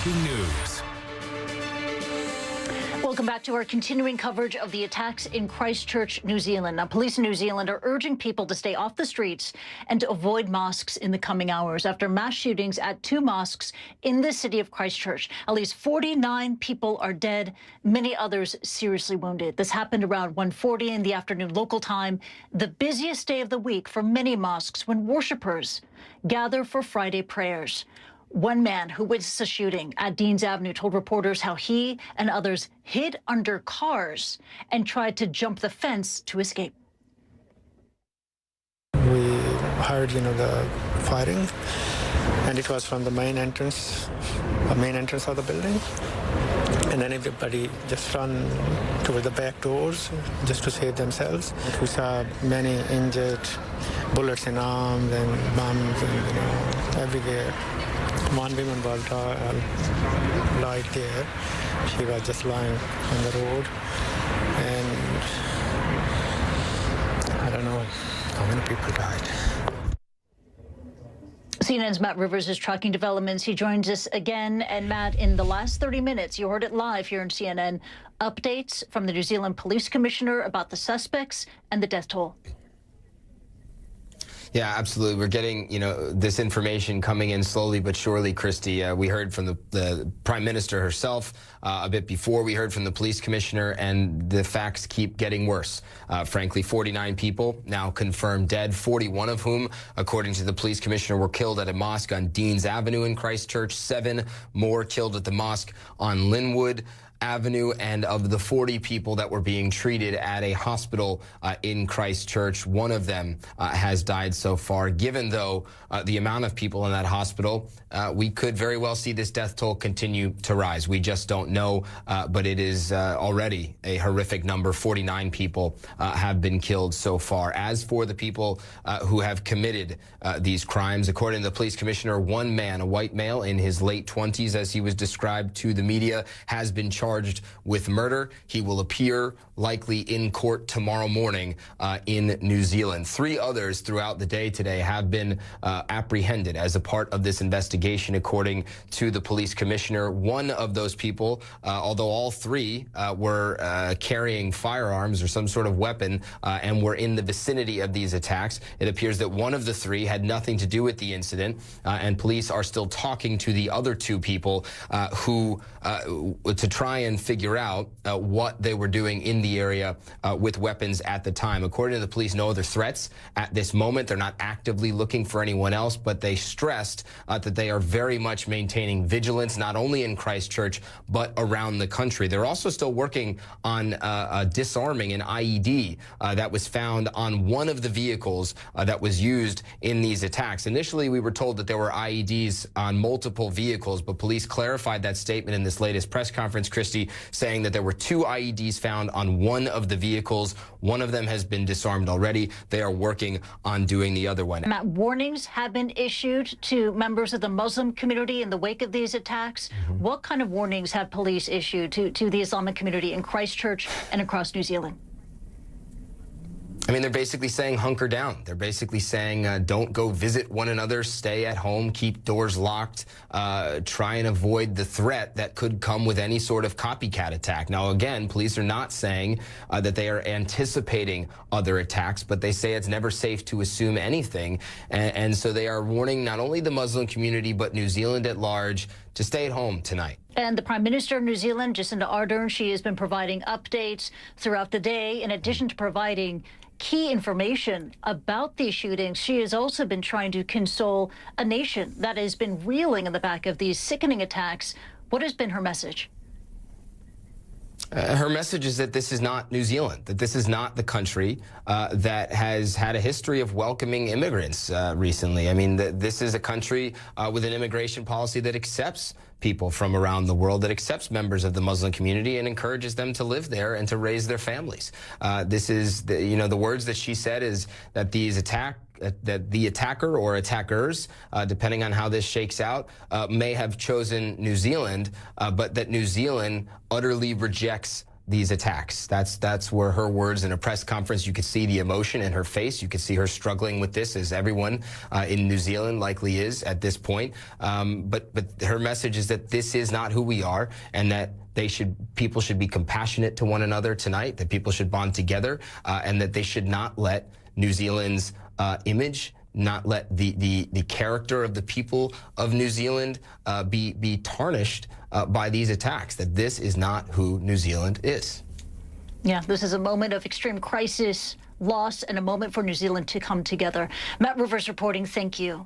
breaking news. Welcome back to our continuing coverage of the attacks in Christchurch, New Zealand. Now, police in New Zealand are urging people to stay off the streets and to avoid mosques in the coming hours after mass shootings at 2 mosques in the city of Christchurch. At least 49 people are dead, many others seriously wounded. This happened around 1:40 in the afternoon local time, the busiest day of the week for many mosques when worshippers gather for Friday prayers. One man who witnessed a shooting at Deans Avenue told reporters how he and others hid under cars and tried to jump the fence to escape. We heard, the firing, and it was from the main entrance of the building. And then everybody just ran toward the back doors just to save themselves. We saw many injured, bullets in arms and bombs and, everywhere. One woman was right there. She was just lying on the road. And I don't know how many people died. CNN's Matt Rivers is tracking developments. He joins us again. And Matt, in the last 30 minutes, you heard it live here in CNN, updates from the New Zealand Police Commissioner about the suspects and the death toll. Yeah, absolutely. We're getting, this information coming in slowly but surely, Christy. We heard from the Prime Minister herself a bit before. We heard from the police commissioner, and the facts keep getting worse. Frankly, 49 people now confirmed dead, 41 of whom, according to the police commissioner, were killed at a mosque on Deans Avenue in Christchurch. 7 more killed at the mosque on Linwood Avenue, and of the 40 people that were being treated at a hospital in Christchurch, one of them has died so far. Given, though, the amount of people in that hospital, we could very well see this death toll continue to rise. We just don't know, but it is already a horrific number. 49 people have been killed so far. As for the people who have committed these crimes, according to the police commissioner, one man, a white male in his late 20s, as he was described to the media, has been charged with murder. He will appear likely in court tomorrow morning in New Zealand. 3 others throughout the day today have been apprehended as a part of this investigation, according to the police commissioner. One of those people, although all 3 were carrying firearms or some sort of weapon and were in the vicinity of these attacks, it appears that one of the 3 had nothing to do with the incident, and police are still talking to the other 2 people who to try and figure out what they were doing in the area with weapons at the time. According to the police, no other threats at this moment. They're not actively looking for anyone else, but they stressed that they are very much maintaining vigilance, not only in Christchurch, but around the country. They're also still working on disarming an IED that was found on one of the vehicles that was used in these attacks. Initially, we were told that there were IEDs on multiple vehicles, but police clarified that statement in this latest press conference, Christie, saying that there were 2 IEDs found on one of the vehicles. One of them has been disarmed already. They are working on doing the other one. Matt, warnings have been issued to members of the Muslim community in the wake of these attacks. What kind of warnings have police issued to the Islamic community in Christchurch and across New Zealand? I mean, they're basically saying hunker down. They're basically saying don't go visit one another, stay at home, keep doors locked, try and avoid the threat that could come with any sort of copycat attack. Now, again, police are not saying that they are anticipating other attacks, but they say it's never safe to assume anything. And so they are warning not only the Muslim community, but New Zealand at large to stay at home tonight. And the Prime Minister of New Zealand, Jacinda Ardern, she has been providing updates throughout the day. In addition to providing key information about these shootings, she has also been trying to console a nation that has been reeling in the back of these sickening attacks. What has been her message? Her message is that this is not New Zealand, that this is not the country that has had a history of welcoming immigrants recently. I mean, this is a country with an immigration policy that accepts people from around the world, that accepts members of the Muslim community and encourages them to live there and to raise their families. This is, the words that she said is that that the attacker or attackers, depending on how this shakes out, may have chosen New Zealand, but that New Zealand utterly rejects these attacks. That's where her words in a press conference, you could see the emotion in her face. You could see her struggling with this, as everyone in New Zealand likely is at this point. But her message is that this is not who we are, and that people should be compassionate to one another tonight, that people should bond together, and that they should not let New Zealand's image, not let the character of the people of New Zealand be tarnished by these attacks, that this is not who New Zealand is. Yeah, this is a moment of extreme crisis, loss, and a moment for New Zealand to come together. Matt Rivers reporting. Thank you.